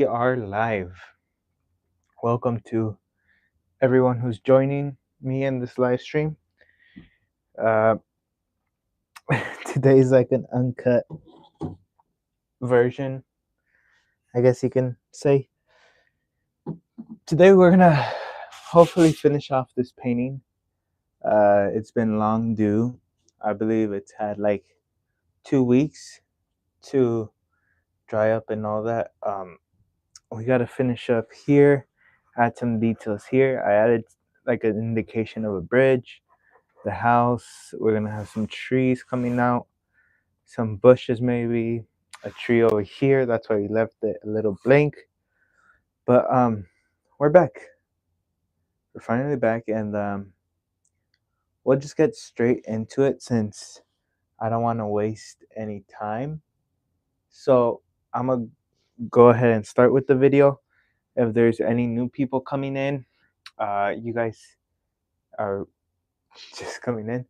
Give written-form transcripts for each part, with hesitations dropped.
We are live. Welcome to everyone who's joining me in this live stream. Uh, today is like an uncut version, I guess you can say. Today we're gonna hopefully finish off this painting. It's been long due. I believe it's had like 2 weeks to dry up and all that. We gotta finish up here, add some details here. I added like an indication of a bridge, the house. We're gonna have some trees coming out, some bushes, maybe a tree over here. That's why we left it a little blank. But we're back. We're finally back, and we'll just get straight into it since I don't want to waste any time. So I'm gonna go ahead and start with the video. If there's any new people coming in, you guys are just coming in.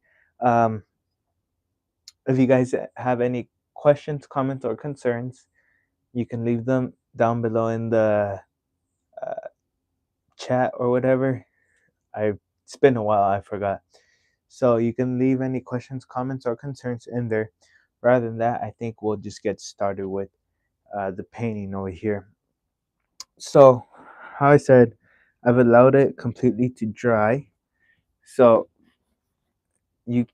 If you guys have any questions, comments, or concerns, you can leave them down below in the chat or whatever. It's been a while, I forgot. So you can leave any questions, comments, or concerns in there. Rather than that, I think we'll just get started with the painting over here. So, how I said, I've allowed it completely to dry. So it's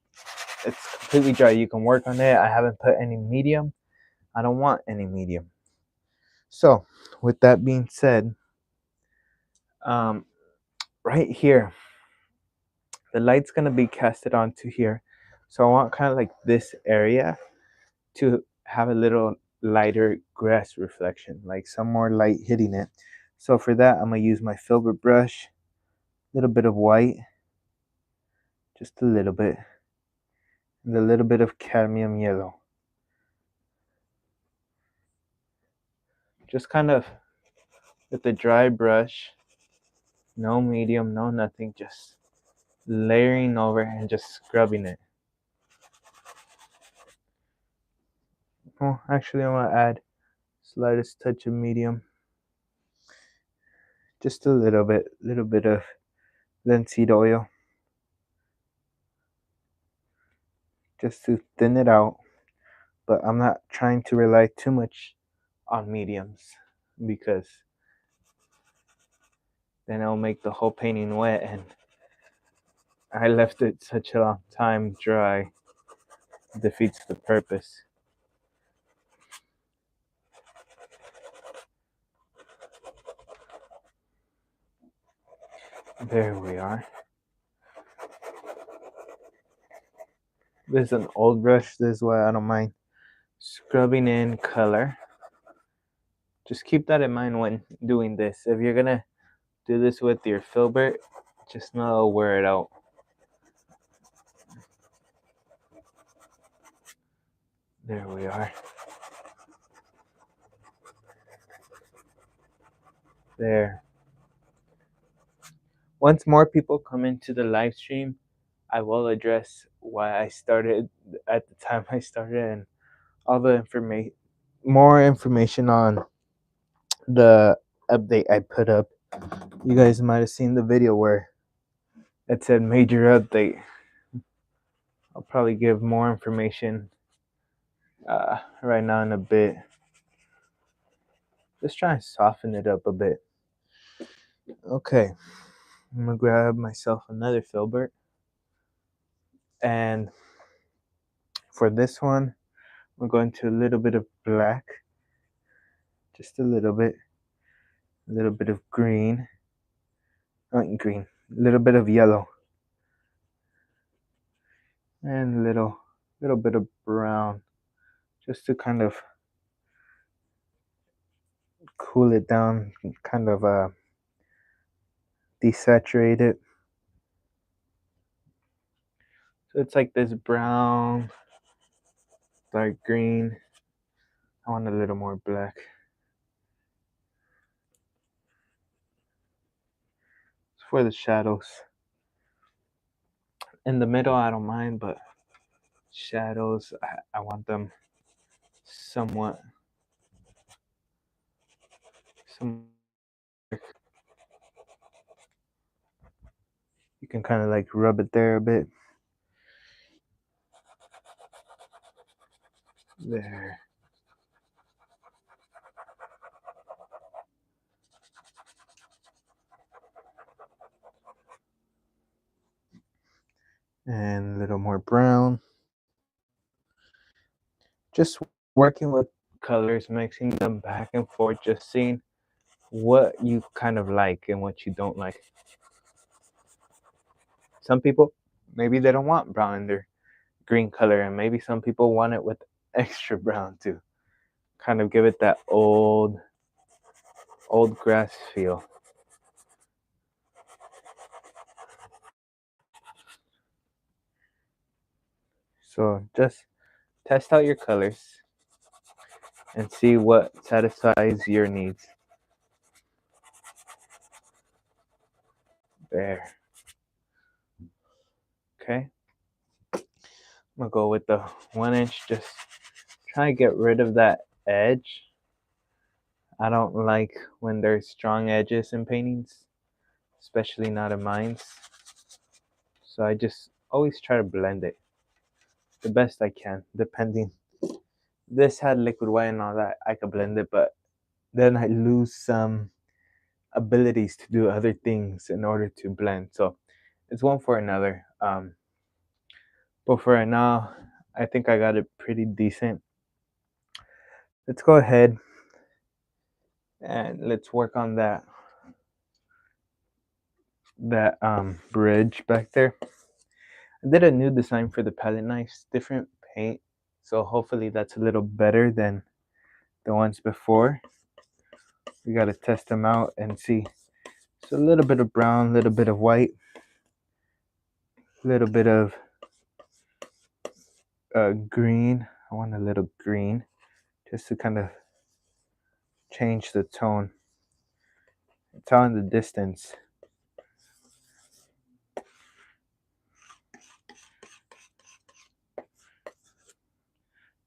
completely dry. You can work on it. I haven't put any medium. I don't want any medium. So, with that being said, right here, the light's gonna be casted onto here. So I want kind of like this area to have a little lighter grass reflection, like some more light hitting it. So for that, I'm gonna use my filbert brush, a little bit of white, just a little bit, and a little bit of cadmium yellow. Just kind of with the dry brush, no medium, no nothing, just layering over and just scrubbing it. Oh, actually I want to add slightest touch of medium. Just a little bit of linseed oil. Just to thin it out. But I'm not trying to rely too much on mediums because then it'll make the whole painting wet, and I left it such a long time dry. It defeats the purpose. There we are. This is an old brush. This is why I don't mind scrubbing in color. Just keep that in mind when doing this. If you're gonna do this with your filbert, just know it'll wear it out. There we are. There. Once more people come into the live stream, I will address why I started at the time I started and all the more information on the update I put up. You guys might have seen the video where it said major update. I'll probably give more information right now in a bit. Just try and soften it up a bit. Okay, I'm gonna grab myself another filbert, and for this one, we're going to a little bit of black, just a little bit of green, not green, a little bit of yellow, and a little bit of brown, just to kind of cool it down, kind of desaturate it. So it's like this brown, dark green. I want a little more black. It's for the shadows. In the middle, I don't mind, but shadows, I want them somewhat some. You can kind of like rub it there a bit. There. And a little more brown. Just working with colors, mixing them back and forth, just seeing what you kind of like and what you don't like. Some people, maybe they don't want brown in their green color, and maybe some people want it with extra brown to kind of give it that old grass feel. So just test out your colors and see what satisfies your needs. There. Okay. I'm gonna go with the 1 inch. Just try to get rid of that edge. I don't like when there's strong edges in paintings, especially not in mine. So I just always try to blend it the best I can, depending. This had liquid white and all that, I could blend it, but then I lose some abilities to do other things in order to blend. So it's one for another. But for right now, I think I got it pretty decent. Let's go ahead and let's work on that bridge back there. I did a new design for the palette knives, different paint, so hopefully that's a little better than the ones before. We gotta test them out and see. So a little bit of brown, a little bit of white, a little bit of green. I want a little green just to kind of change the tone. It's out in the distance.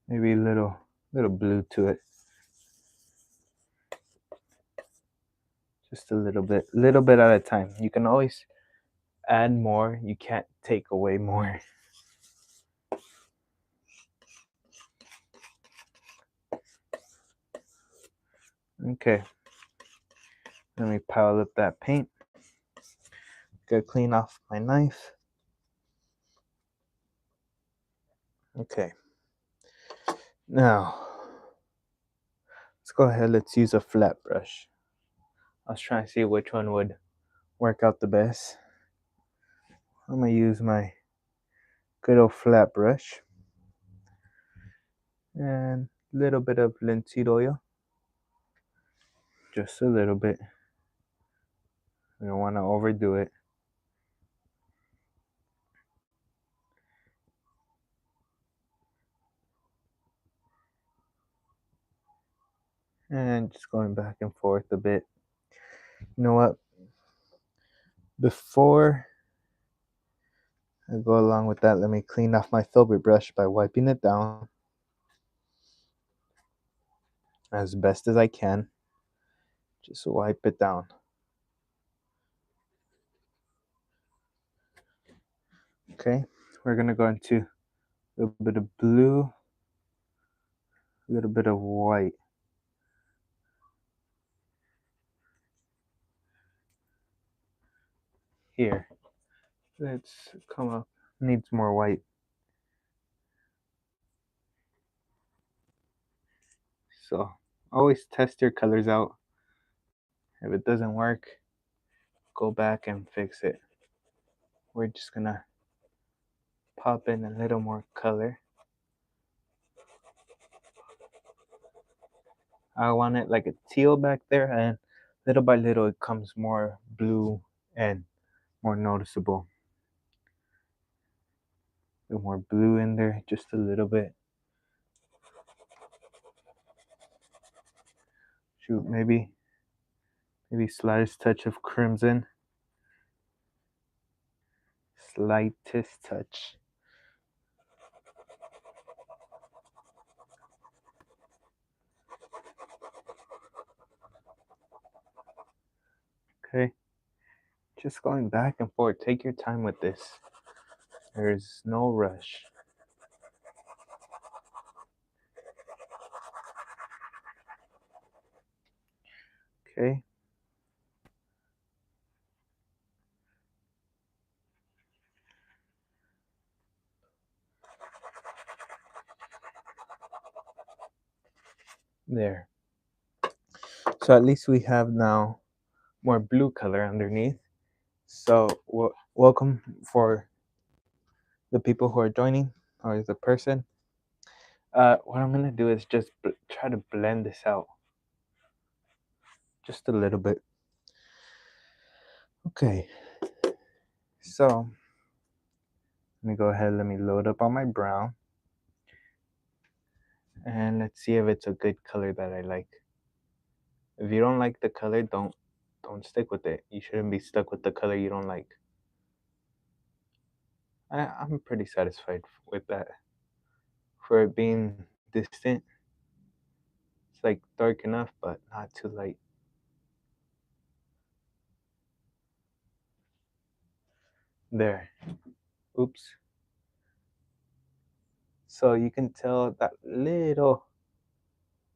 Maybe a little blue to it. Just a little bit at a time. You can always add more. You can't take away more. Okay. Let me pile up that paint. Gotta clean off my knife. Okay. Now, let's go ahead. Let's use a flat brush. I was trying to see which one would work out the best. I'm gonna use my good old flat brush and a little bit of linseed oil. Just a little bit. We don't want to overdo it. And just going back and forth a bit. You know what? Before I go along with that, let me clean off my filbert brush by wiping it down as best as I can. Just wipe it down. Okay, we're gonna go into a little bit of blue, a little bit of white. Here, let's come up. Needs more white. So always test your colors out. If it doesn't work, go back and fix it. We're just gonna pop in a little more color. I want it like a teal back there, and little by little it comes more blue and more noticeable. A little more blue in there, just a little bit. Shoot, maybe slightest touch of crimson. Slightest touch. Okay. Just going back and forth. Take your time with this. There's no rush. Okay. There. So at least we have now more blue color underneath. So welcome for the people who are joining, or the person. What I'm gonna do is just try to blend this out just a little bit. Okay. So let me go ahead. Let me load up on my brown, and let's see if it's a good color that I like. If you don't like the color, don't stick with it. You shouldn't be stuck with the color you don't like. I'm pretty satisfied with that. For it being distant, it's like dark enough, but not too light. There. Oops. So you can tell that little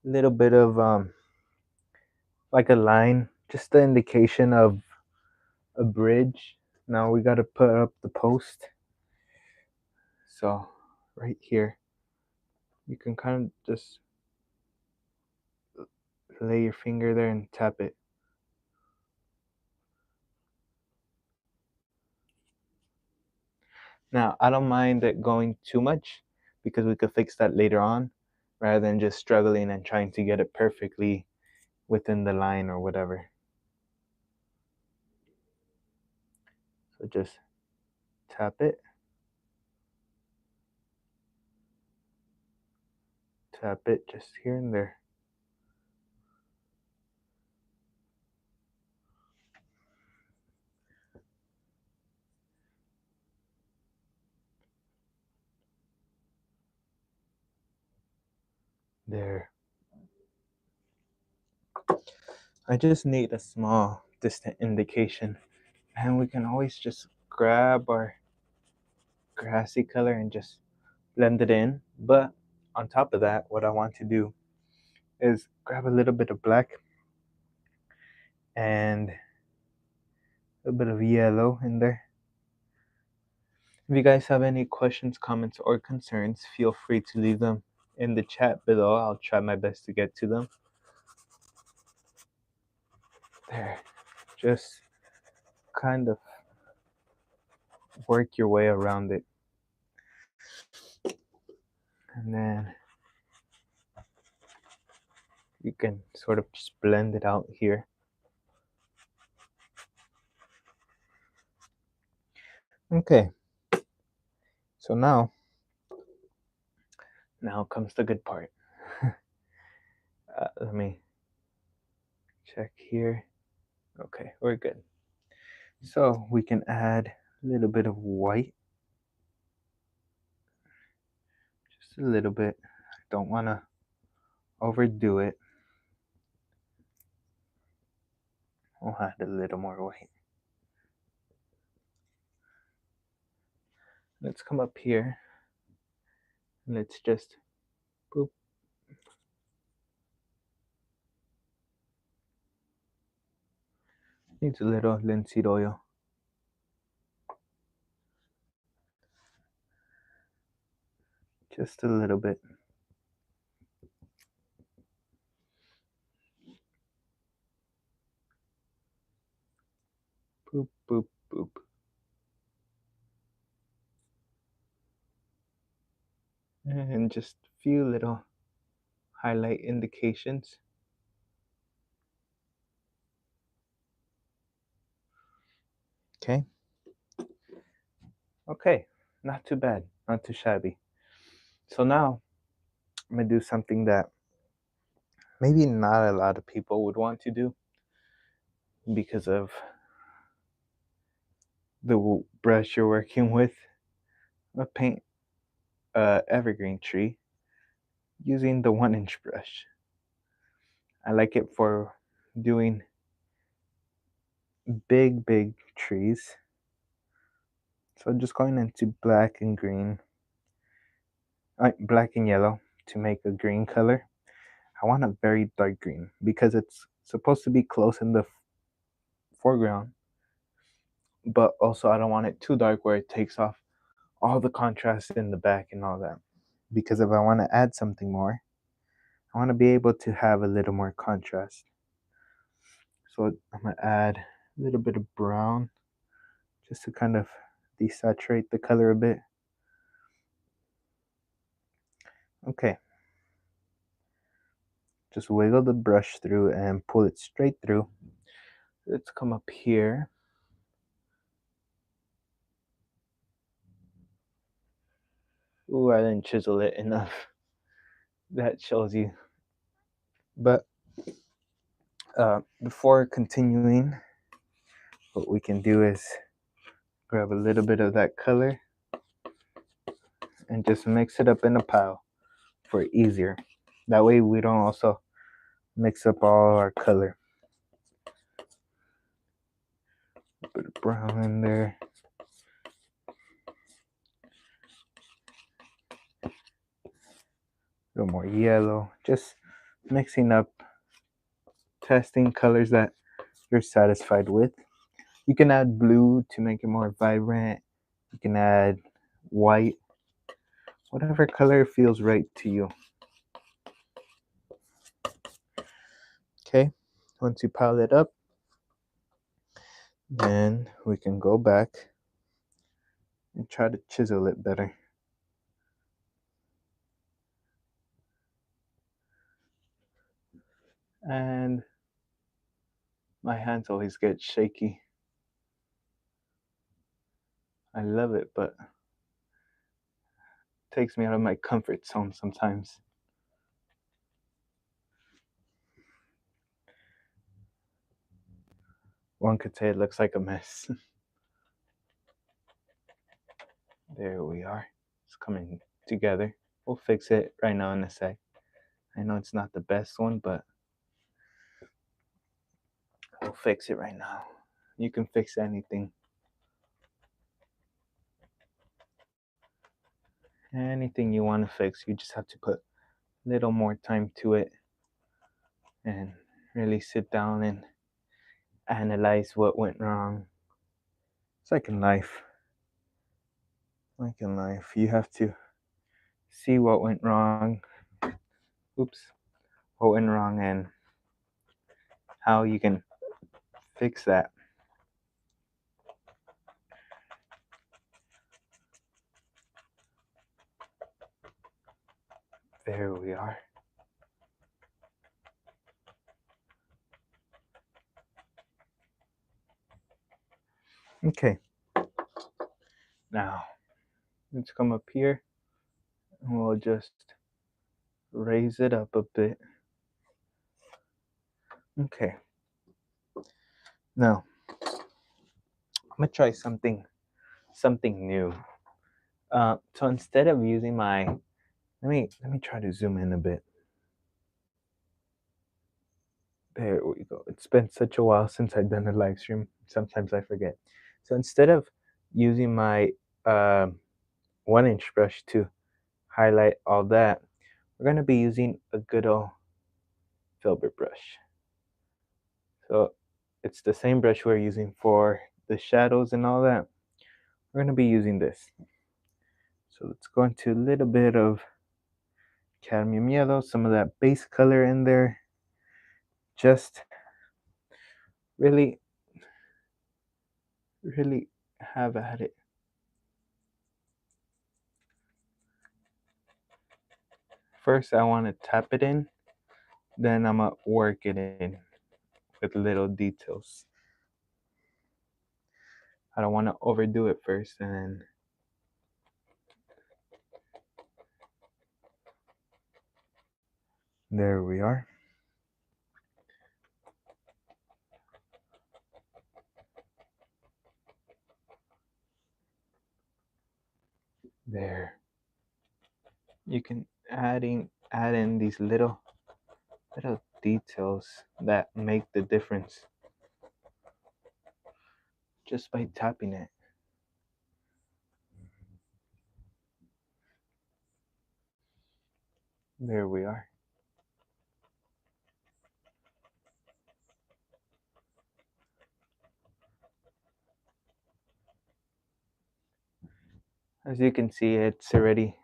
bit of like a line, just the indication of a bridge. Now we got to put up the post. So right here, you can kind of just lay your finger there and tap it. Now, I don't mind it going too much because we could fix that later on rather than just struggling and trying to get it perfectly within the line or whatever. So just tap it. Tap it just here and there. There. I just need a small distant indication, and we can always just grab our grassy color and just blend it in. But on top of that, what I want to do is grab a little bit of black and a little bit of yellow in there. If you guys have any questions, comments, or concerns, feel free to leave them in the chat below. I'll try my best to get to them. There. Just kind of work your way around it. And then you can sort of just blend it out here. Okay. So now comes the good part. Let me check here. Okay, we're good. So we can add a little bit of white. Just a little bit. Don't want to overdo it. We'll add a little more white. Let's come up here. Let's just boop. Needs a little linseed oil. Just a little bit. Boop, boop, boop. And just a few little highlight indications. Okay. Okay, not too bad, not too shabby. So now I'm gonna do something that maybe not a lot of people would want to do because of the brush you're working with. I'm gonna paint a evergreen tree using the 1-inch brush. I like it for doing big trees. So I'm just going into black and green, black and yellow to make a green color. I want a very dark green because it's supposed to be close in the foreground, but also I don't want it too dark where it takes off all the contrast in the back and all that. Because if I want to add something more, I want to be able to have a little more contrast. So I'm going to add a little bit of brown just to kind of desaturate the color a bit. Okay. Just wiggle the brush through and pull it straight through. Let's come up here. Ooh, I didn't chisel it enough. That shows you. But before continuing, what we can do is grab a little bit of that color and just mix it up in a pile for easier. That way we don't also mix up all our color. A bit of brown in there. A little more yellow. Just mixing up, testing colors that you're satisfied with. You can add blue to make it more vibrant. You can add white. Whatever color feels right to you. Okay, once you pile it up, then we can go back and try to chisel it better. And my hands always get shaky. I love it, but it takes me out of my comfort zone sometimes. One could say it looks like a mess. There we are. It's coming together. We'll fix it right now in a sec. I know it's not the best one, but we'll fix it right now. You can fix anything. Anything you want to fix, you just have to put a little more time to it and really sit down and analyze what went wrong. It's like in life. Like in life, you have to see what went wrong. Oops. What went wrong and how you can fix that. There we are. Okay. Now, let's come up here and we'll just raise it up a bit. Okay. Now, I'm gonna try something new. So instead of using my, let me try to zoom in a bit. There we go. It's been such a while since I've done a live stream. Sometimes I forget. So instead of using my 1-inch brush to highlight all that, we're going to be using a good old filbert brush. So it's the same brush we're using for the shadows and all that. We're going to be using this. So let's go into a little bit of cadmium yellow, some of that base color in there. Just really have at it. First, I want to tap it in, then I'm going to work it in with little details. I don't want to overdo it first, and then there we are. There. You can add in these little details that make the difference. just by tapping it. There we are. As you can see, it's already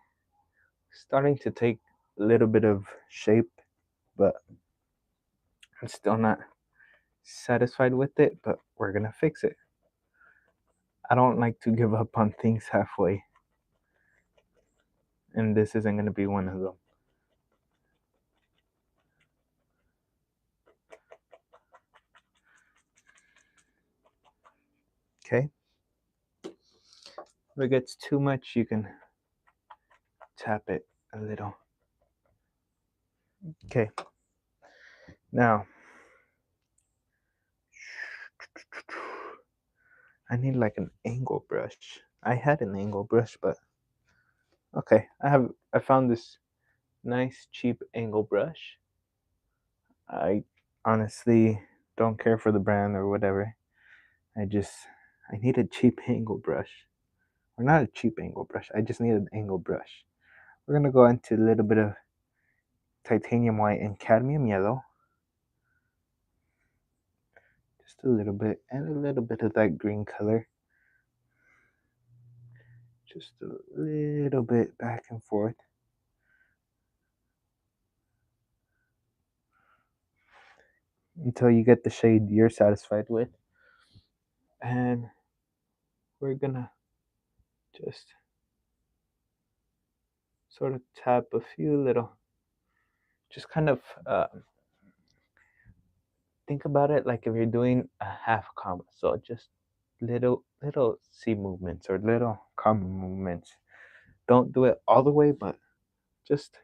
starting to take a little bit of shape, but I'm still not satisfied with it, but we're gonna fix it. I don't like to give up on things halfway, and this isn't gonna be one of them. Okay? If it gets too much, you can tap it a little. Okay. Now, I need like an angle brush. I had an angle brush, but okay. I found this nice cheap angle brush. I honestly don't care for the brand or whatever. I need a cheap angle brush. Or not a cheap angle brush. I just need an angle brush. We're gonna go into a little bit of titanium white and cadmium yellow. Just a little bit, and a little bit of that green color. Just a little bit back and forth. Until you get the shade you're satisfied with. And we're gonna just sort of tap a few little, just kind of think about it like if you're doing a half combo. So just little C movements or little combo movements. Don't do it all the way, but just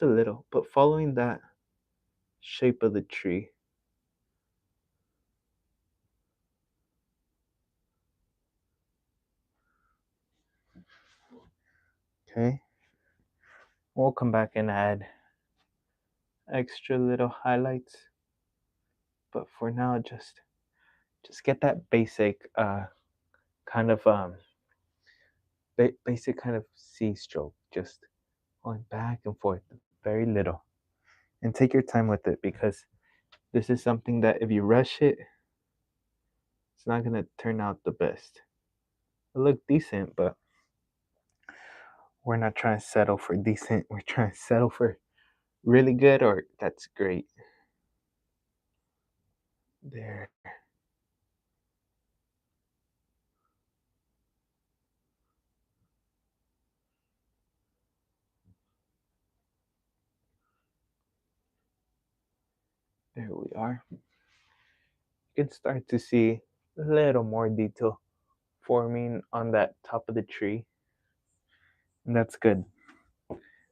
a little. But following that shape of the tree. Okay. We'll come back and add extra little highlights. But for now, just get that basic kind of basic kind of C stroke, just going back and forth, very little, and take your time with it because this is something that if you rush it, it's not gonna turn out the best. It look decent, but we're not trying to settle for decent. We're trying to settle for really good or that's great. There. There we are. You can start to see a little more detail forming on that top of the tree. And that's good.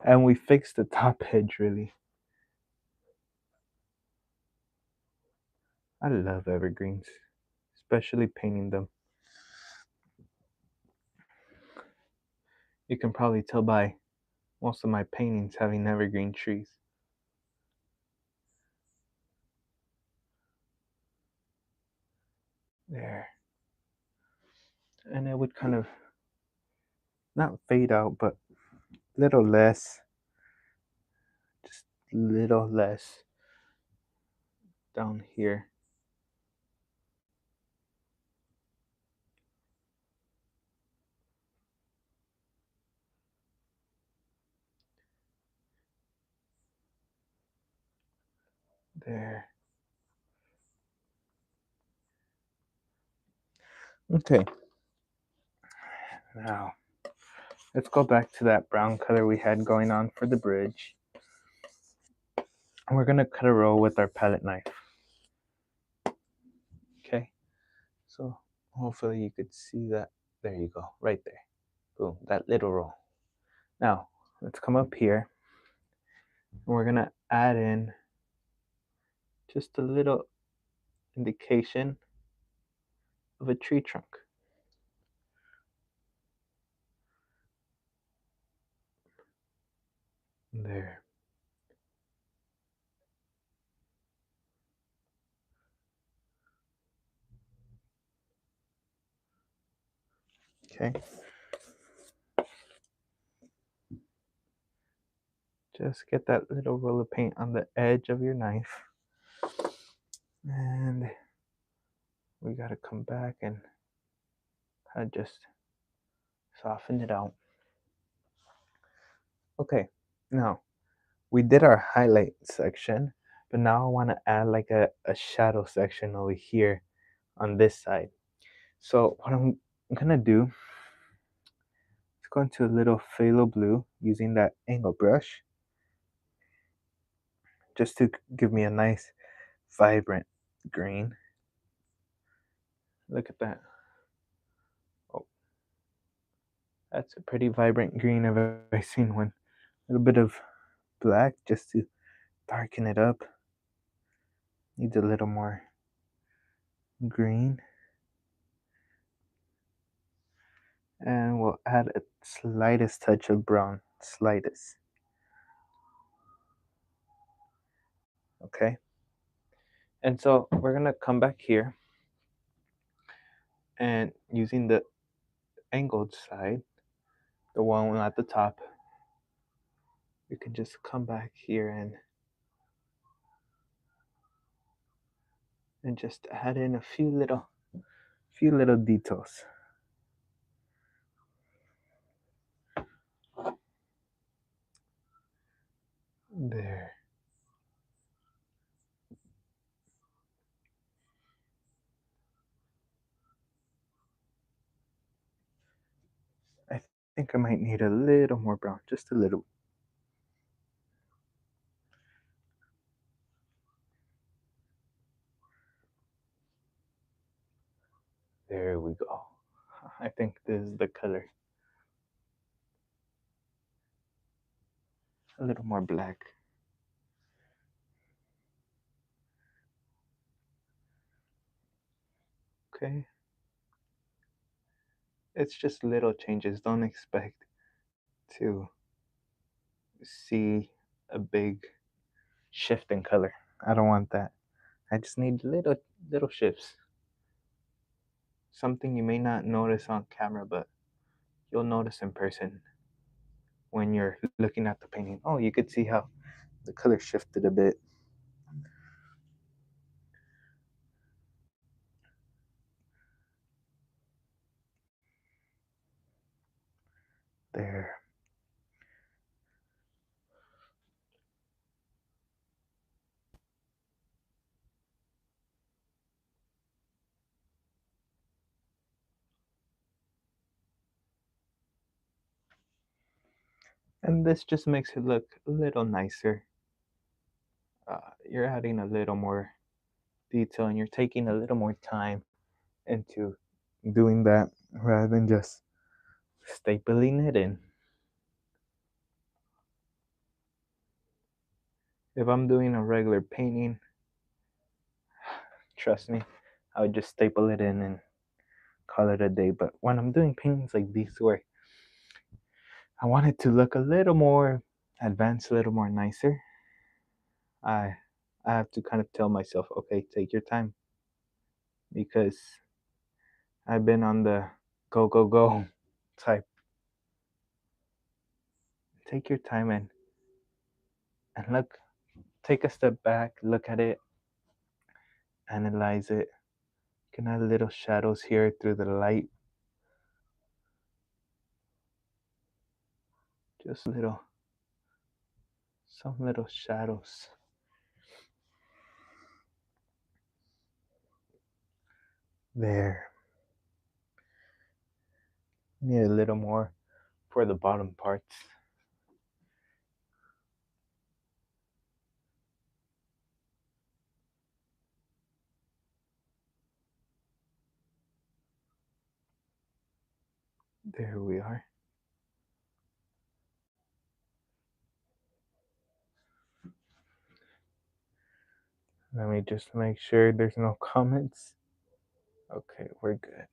And we fixed the top edge really. I love evergreens, especially painting them. You can probably tell by most of my paintings having evergreen trees. There. And it would kind of not fade out, but little less. Just little less down here. There. Okay. Now, let's go back to that brown color we had going on for the bridge. And we're gonna cut a row with our palette knife. Okay. So hopefully you could see that. There you go, right there. Boom, that little row. Now, let's come up here. And we're gonna add in just a little indication of a tree trunk. There. Okay. Just get that little roll of paint on the edge of your knife. And we gotta come back and kind of just soften it out. Okay, now we did our highlight section, but now I want to add like a shadow section over here on this side. So what I'm gonna do is go into a little phthalo blue using that angle brush just to give me a nice vibrant green. Look at that. Oh, that's a pretty vibrant green I've ever seen one. A little bit of black just to darken it up. Needs a little more green. And we'll add a slightest touch of brown. Slightest. Okay. And so we're gonna come back here and using the angled side, the one at the top, you can just come back here and just add in a few little details. There. I think I might need a little more brown, just a little. There we go. I think this is the color. A little more black. Okay. It's just little changes. Don't expect to see a big shift in color. I don't want that. I just need little shifts. Something you may not notice on camera, but you'll notice in person when you're looking at the painting. Oh, you could see how the color shifted a bit. There. And this just makes it look a little nicer. You're adding a little more detail and you're taking a little more time into doing that rather than just stapling it in. If I'm doing a regular painting, trust me, I would just staple it in and call it a day. But when I'm doing paintings like these where I want it to look a little more advanced, a little more nicer, I I have to kind of tell myself, okay, take your time, because I've been on the go go go type. Take your time and look, take a step back, look at it, analyze it. You can add little shadows here through the light. Just some little shadows. There. Need a little more for the bottom parts. There we are. Let me just make sure there's no comments. Okay, we're good.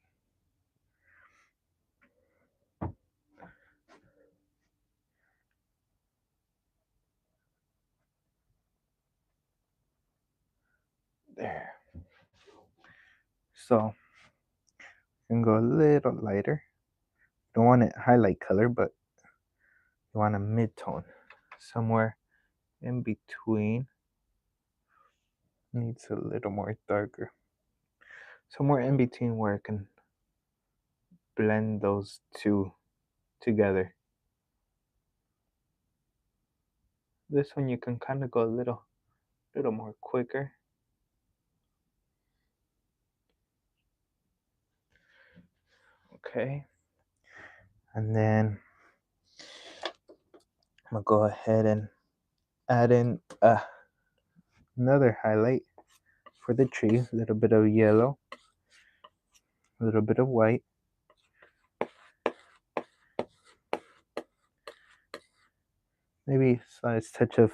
There. So, you can go a little lighter. don't want it highlight color, but you want a mid-tone. Somewhere in between. Needs a little more darker. Somewhere in between where I can blend those two together. This one you can kind of go a little more quicker. Okay. And then I'm gonna go ahead and add in another highlight for the tree. A little bit of yellow, a little bit of white. Maybe a slight touch of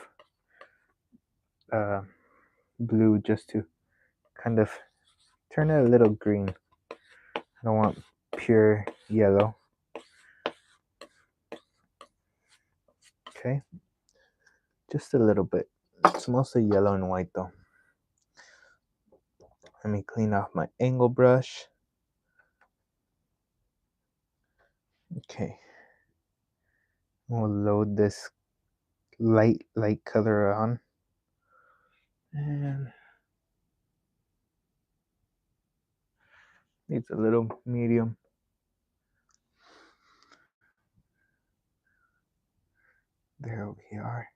uh, blue just to kind of turn it a little green. I don't want pure yellow. Okay, just a little bit. It's mostly yellow and white though. Let me clean off my angle brush. Okay, we'll load this light color on, and needs a little medium. There we are.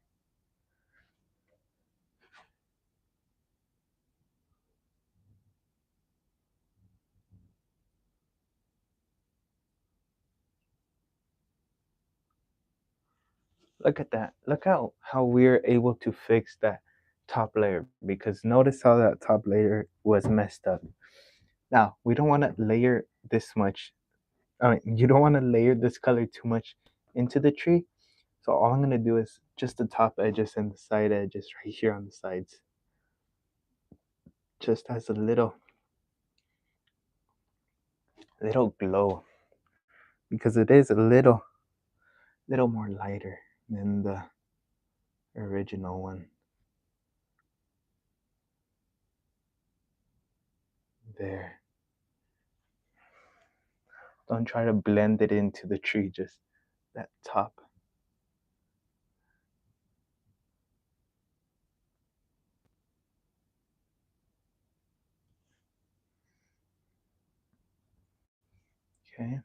Look at that. Look how we're able to fix that top layer, because notice how that top layer was messed up. Now, we don't want to layer this much. I mean, you don't want to layer this color too much into the tree. So all I'm going to do is just the top edges and the side edges right here on the sides. Just as a little glow, because it is a little more lighter than the original one. There. Don't try to blend it into the tree, just that top. Okay.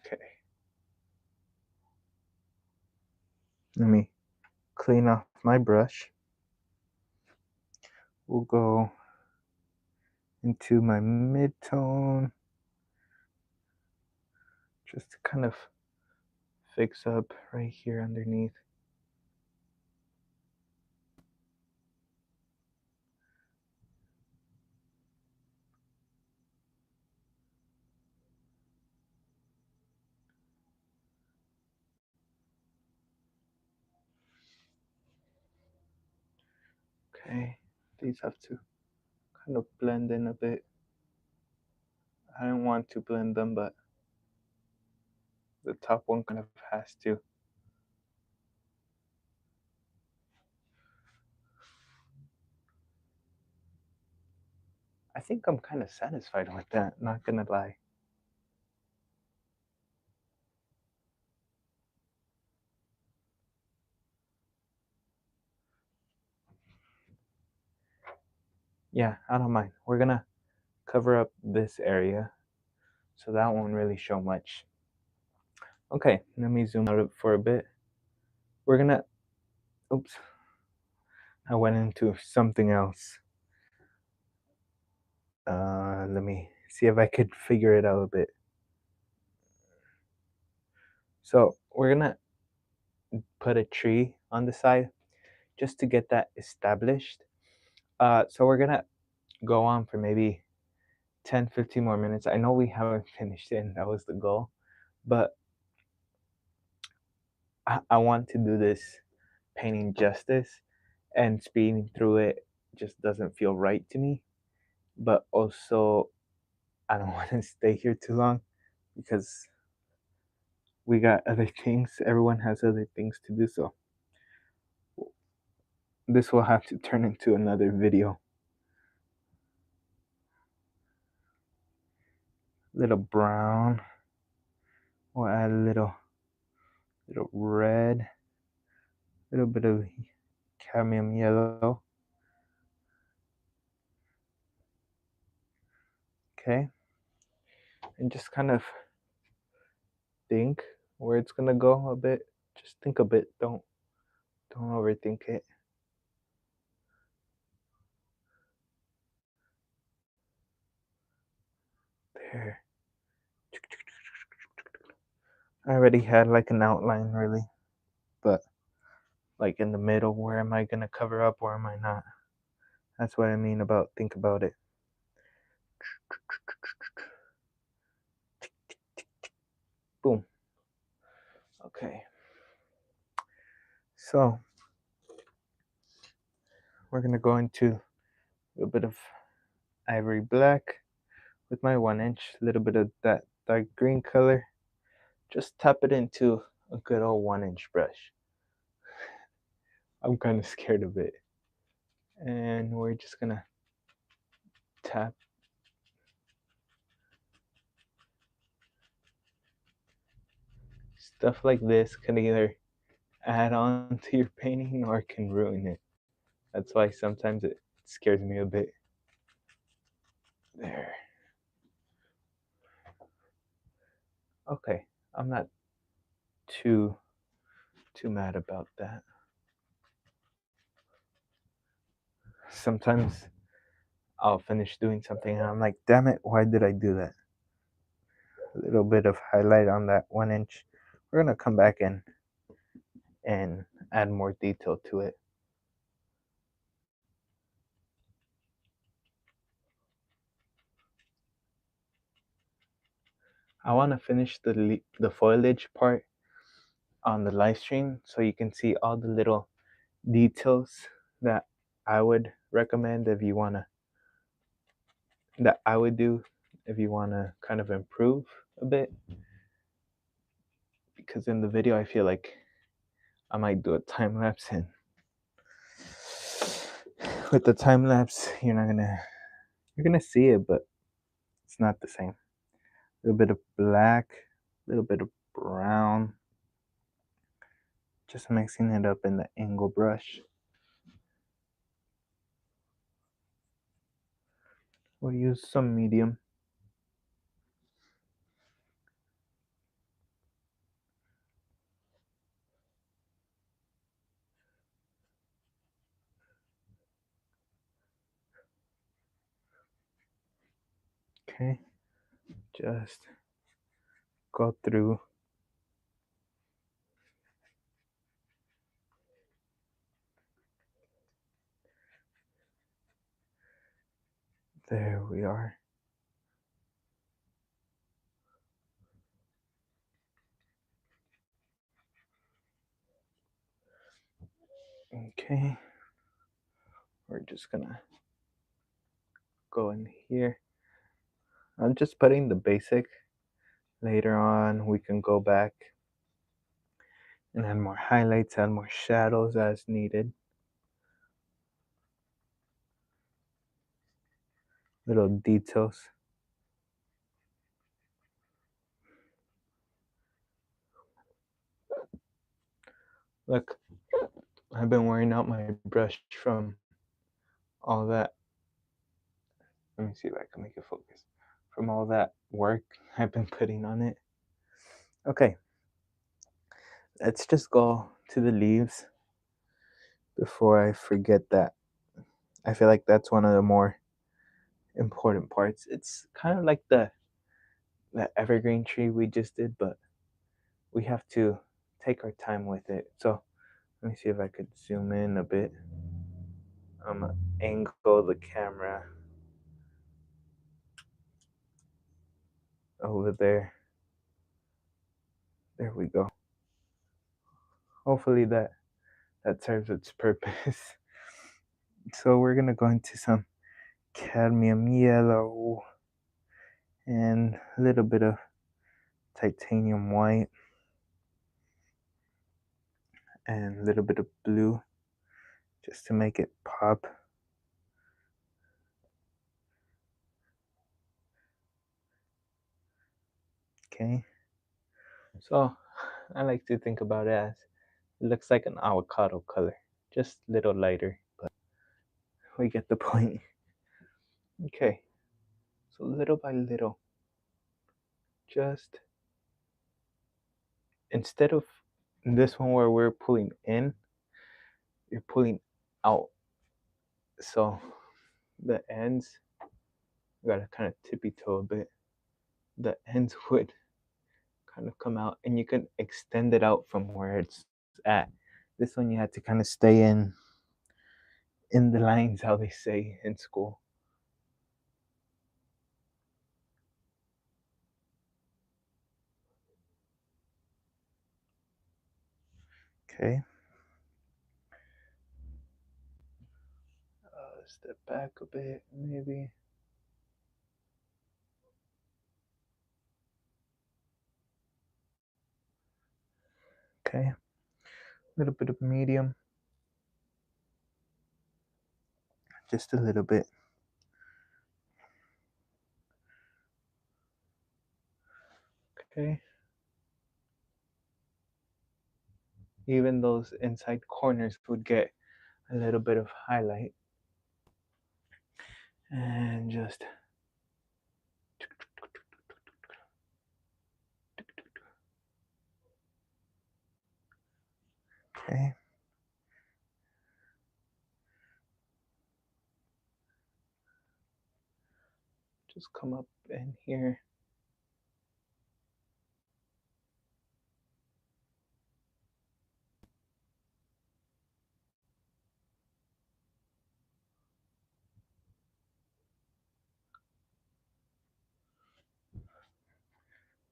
Okay. Let me clean off my brush. We'll go into my mid-tone just to kind of fix up right here underneath. Okay, these have to kind of blend in a bit. I don't want to blend them, but the top one kind of has to. I think I'm kind of satisfied with that, not gonna lie. Yeah, I don't mind. We're gonna cover up this area so that won't really show much. Okay, let me zoom out for a bit. We're gonna, oops, I went into something else. Let me see if I could figure it out a bit. So we're gonna put a tree on the side just to get that established. So we're gonna go on for maybe 10-15 more minutes. I know we haven't finished it, and that was the goal, but I want to do this painting justice, and speeding through it just doesn't feel right to me. But also, I don't want to stay here too long. because we got other things. Everyone has other things to do, so this will have to turn into another video. Little brown. We'll add a little red, a little bit of cadmium yellow. Okay, and just kind of think where it's gonna go a bit. Just think a bit. Don't overthink it. There. I already had like an outline, really, but like in the middle, where am I gonna cover up? Where am I not? That's what I mean about think about it. Boom. Okay. So we're gonna go into a little bit of ivory black with my 1 inch, a little bit of that dark green color. Just tap it into a good old 1 inch brush. I'm kind of scared of it. And we're just gonna tap. Stuff like this can either add on to your painting or it can ruin it. That's why sometimes it scares me a bit. There. Okay, I'm not too mad about that. Sometimes I'll finish doing something and I'm like, damn it, why did I do that? A little bit of highlight on that 1 inch. We're gonna come back in and add more detail to it. I want to finish the foliage part on the live stream so you can see all the little details that I would recommend if you want to, that I would do if you want to kind of improve a bit. Because in the video, I feel like I might do a time lapse, and with the time lapse, you're gonna see it, but it's not the same. A little bit of black, a little bit of brown, just mixing it up in the angle brush. We'll use some medium. Okay, just go through. There we are. Okay, we're just gonna go in here. I'm just putting the basic. Later on, we can go back and add more highlights, add more shadows as needed. Little details. Look, I've been wearing out my brush from all that. Let me see if I can make it focus. From all that work I've been putting on it. Okay, let's just go to the leaves before I forget that. I feel like that's one of the more important parts. It's kind of like the evergreen tree we just did, but we have to take our time with it. So let me see if I could zoom in a bit. I'm gonna angle the camera over there. There we go. Hopefully that serves its purpose. So we're gonna go into some cadmium yellow and a little bit of titanium white, and a little bit of blue just to make it pop. Okay, so I like to think about it as it looks like an avocado color, just a little lighter, but we get the point. Okay, so little by little, just instead of this one where we're pulling in, you're pulling out. So the ends, you gotta kind of tippy toe a bit. The ends would kind of come out, and you can extend it out from where it's at. This one you had to kind of stay in the lines, how they say in school. Okay. Step back a bit, maybe. Okay. A little bit of medium. Just a little bit. Okay. Even those inside corners would get a little bit of highlight. And just okay. Just come up in here.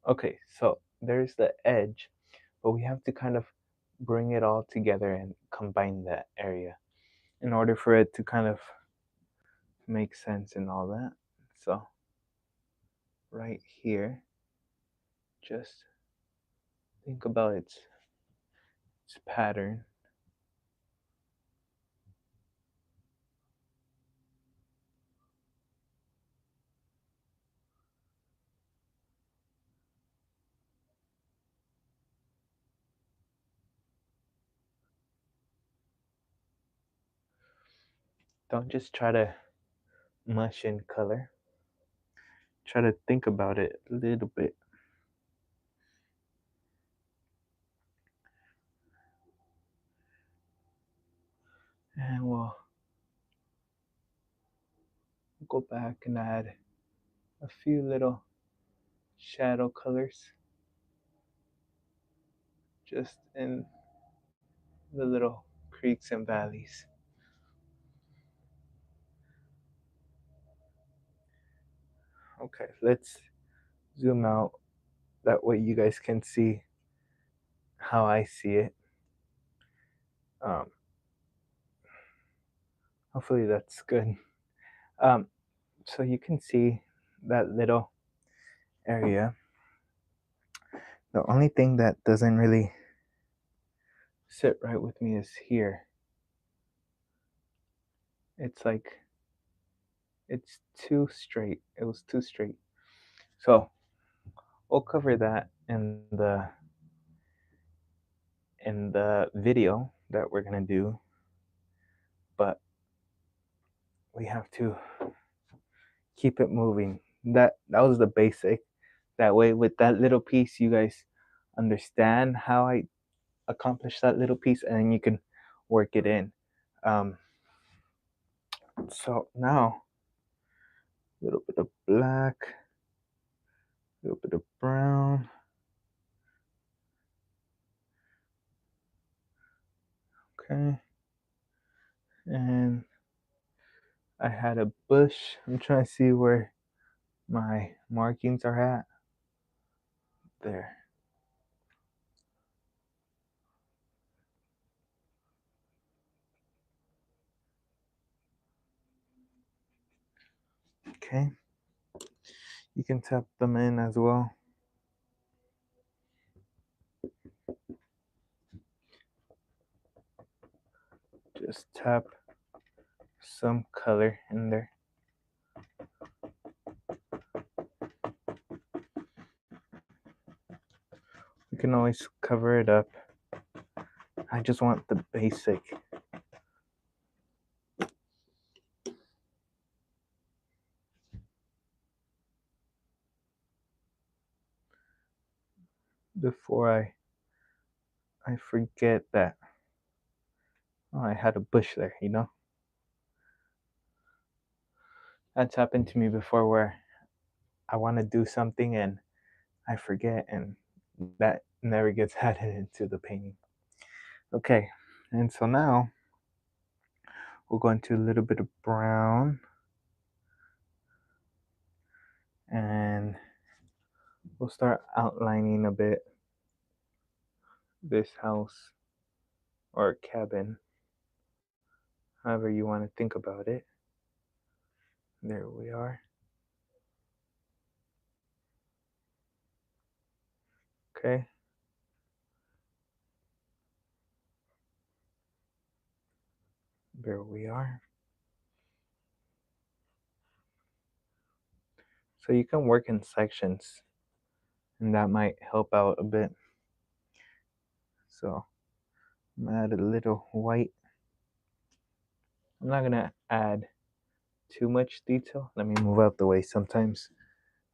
Okay, so there's the edge, but we have to kind of bring it all together and combine that area in order for it to kind of make sense and all that. So right here, just think about its pattern. Don't just try to mush in color. Try to think about it a little bit. And we'll go back and add a few little shadow colors just in the little creeks and valleys. Okay, let's zoom out. That way you guys can see how I see it. Um, hopefully that's good. Um, so you can see that little area. The only thing that doesn't really sit right with me is here. It's like it's too straight. It was too straight. So we'll cover that in the video that we're gonna do, but we have to keep it moving. That was the basic. That way, with that little piece, you guys understand how I accomplish that little piece, and then you can work it in. So now, a little bit of black, a little bit of brown. Okay, and I had a bush. I'm trying to see where my markings are at. There. Okay. You can tap them in as well. tap some color in there. You can always cover it up. I just want the basic. Before I forget that, oh, I had a bush there, you know? That's happened to me before where I want to do something and I forget, and that never gets added into the painting. Okay, and so now we'll go into a little bit of brown and we'll start outlining a bit this house or cabin, however you want to think about it. There we are. Okay. There we are. So you can work in sections and that might help out a bit. So I'm gonna add a little white. I'm not gonna add too much detail. Let me move out the way. Sometimes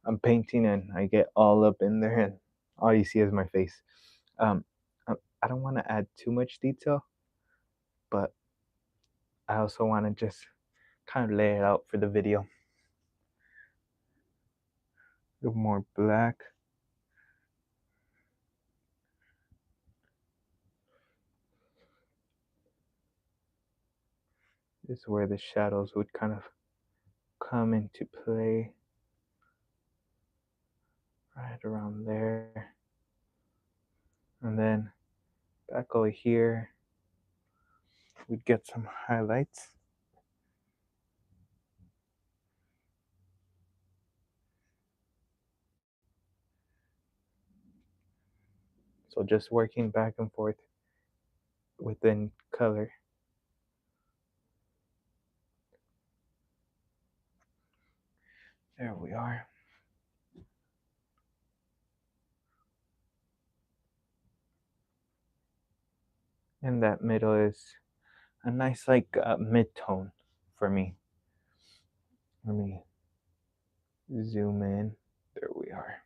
I'm painting and I get all up in there and all you see is my face. Um, I don't want to add too much detail, but I also want to just kind of lay it out for the video. A little more black. This is where the shadows would kind of come into play. Right around there. And then back over here, we'd get some highlights. So just working back and forth within color. There we are. And that middle is a nice like mid-tone for me. Let me zoom in. There we are.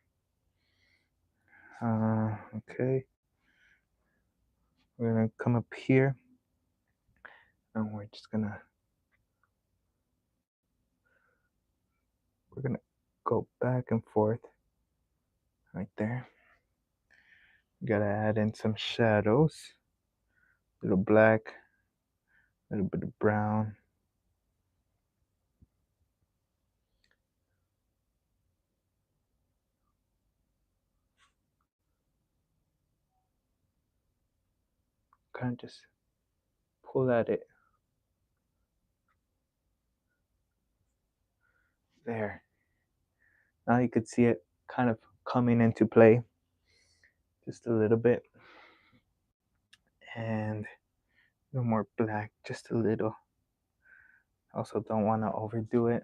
Okay. We're gonna come up here and we're gonna go back and forth right there. Gotta add in some shadows. A little black, a little bit of brown. Kind of just pull at it. There. Now you could see it kind of coming into play just a little bit. And a little more black, just a little. Also don't want to overdo it.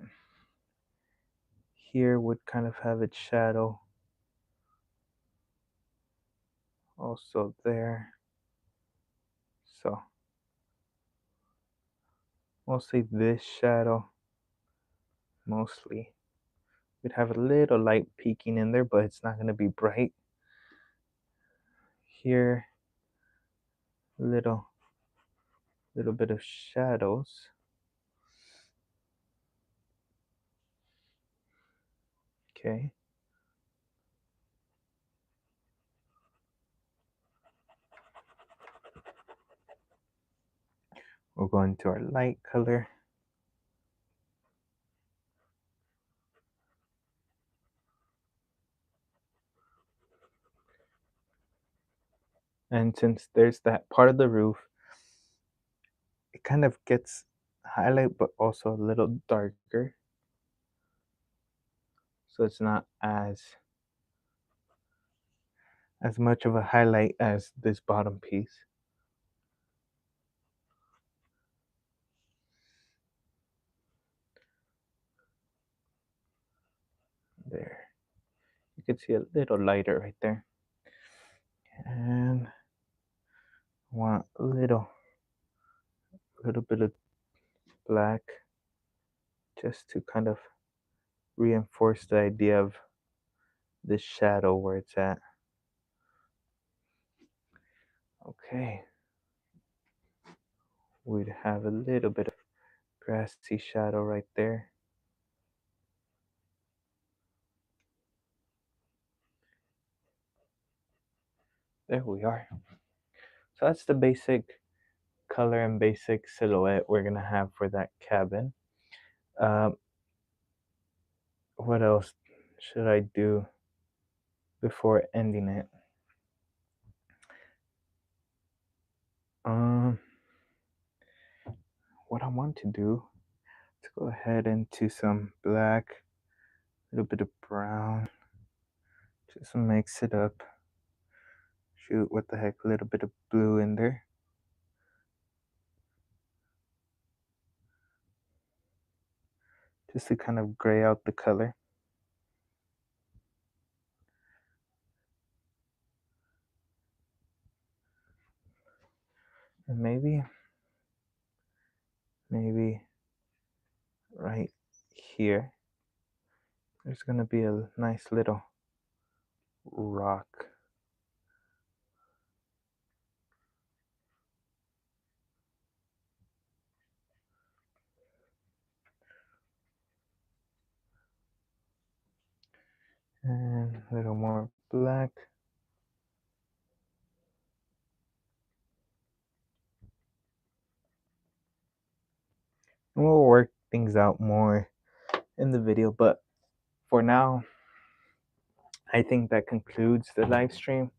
Here would kind of have its shadow. Also there. So mostly this shadow. Mostly. We'd have a little light peeking in there, but it's not going to be bright. Here, little bit of shadows. Okay. We'll go into our light color. And since there's that part of the roof, it kind of gets highlight, but also a little darker. So it's not as much of a highlight as this bottom piece. can see a little lighter right there. And want a little bit of black just to kind of reinforce the idea of this shadow where it's at. Okay, we'd have a little bit of grassy shadow right there. There we are. So that's the basic color and basic silhouette we're gonna have for that cabin. Um, what else should I do before ending it? Um, what I want to do, let's go ahead into some black, a little bit of brown, just mix it up. Shoot, what the heck, a little bit of blue in there. Just to kind of gray out the color. And maybe right here, there's gonna be a nice little rock. And a little more black. And we'll work things out more in the video, but for now, I think that concludes the live stream.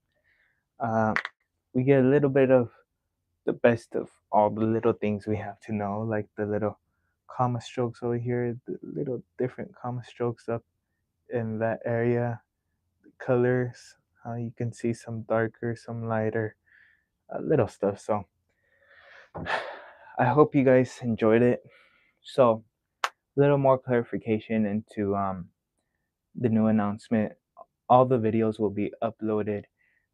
We get a little bit of the best of all the little things we have to know, like the little comma strokes over here, the little different comma strokes up in that area, the colors, how you can see some darker, some lighter, little stuff. So I hope you guys enjoyed it. So a little more clarification into the new announcement. All the videos will be uploaded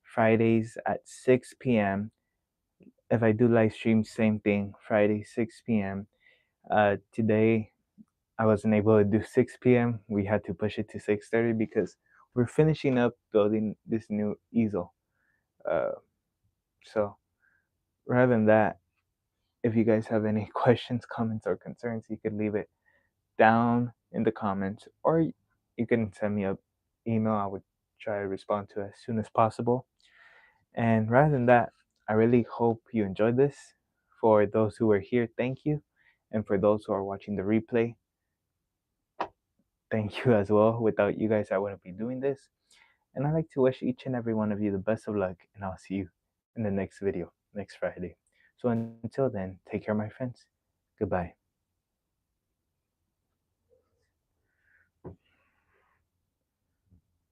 Fridays at 6 p.m. If I do live stream, same thing, Friday 6 p.m. Today I wasn't able to do 6 p.m. We had to push it to 6:30 because we're finishing up building this new easel. So rather than that, if you guys have any questions, comments, or concerns, you could leave it down in the comments, or you can send me an email. I would try to respond to as soon as possible. And rather than that, I really hope you enjoyed this. For those who are here, thank you. And for those who are watching the replay, thank you as well. Without you guys, I wouldn't be doing this. And I'd like to wish each and every one of you the best of luck, and I'll see you in the next video next Friday. So until then, take care, my friends. Goodbye.